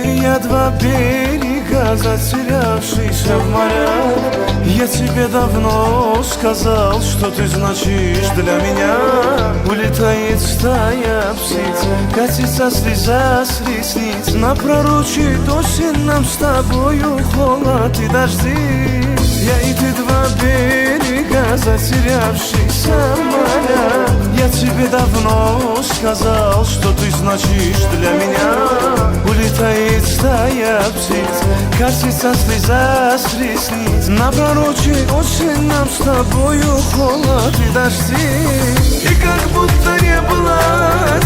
Я два берега, затерявшийся в морях. Я тебе давно сказал, что ты значишь для меня. Улетает стая птиц, катится слеза с ресниц. Напророчит осень нам с тобою холод и дожди. Я и ты два берега, затерявшийся в морях. Я тебе давно сказал, что ты значишь для меня. Улетает стая птиц, катится слеза с ресниц. Напророчит осень нам с тобою холод и дожди. И как будто не было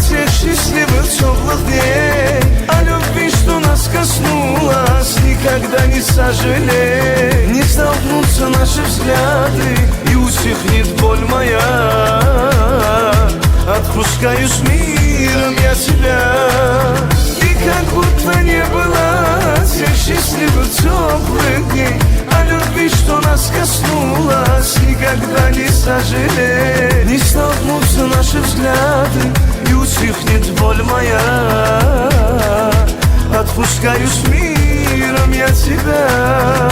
тех счастливых теплых дней, о любви, что нас коснулась, никогда не сожалей. Не столкнутся наши взгляды, и утихнет боль моя. Отпускаю с миром я тебя. И как будто не было тех счастливых теплых дней, о любви, что нас коснулась, никогда не сожалей. Не столкнутся наши взгляды, и утихнет боль моя. Отпускаю с миром я тебя.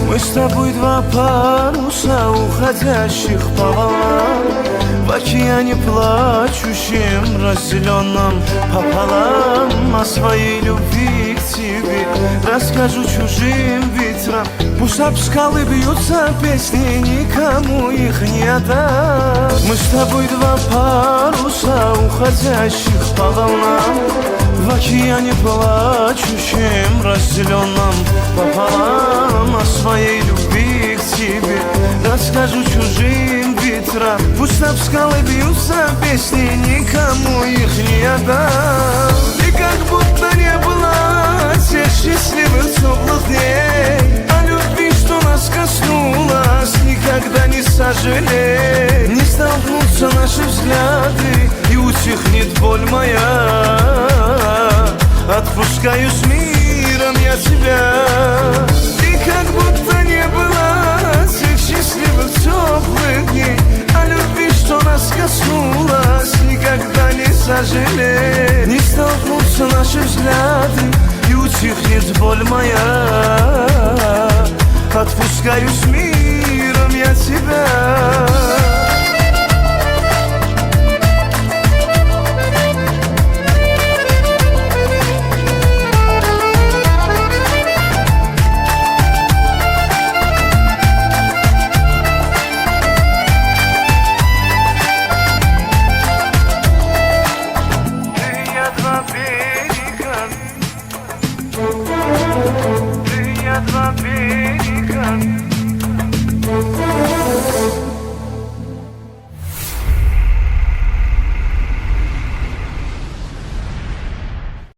Мы с тобой два паруса, уходящих по волнам, в океане плачущем, разделенном пополам. О своей любви к тебе расскажу чужим ветрам. Пусть об скалы бьются песни, никому их не отдам. Мы с тобой два паруса, уходящих по волнам, в океане плачущем, разделенном пополам. О своей любви к тебе расскажу чужим ветрам. Пусть об скалы бьются песни, никому их не отдам. И как будто не было тех счастливых теплых дней, о любви, что нас коснулась, никогда не сожалей. Не столкнутся наши взгляды, и утихнет боль моя. Отпускаю с миром я тебя. И как будто не было тех счастливых теплых дней, о любви, что нас коснулась, никогда не сожалей. Не столкнутся наши взгляды, и утихнет боль моя. Отпускаю с миром я тебя. Два берега,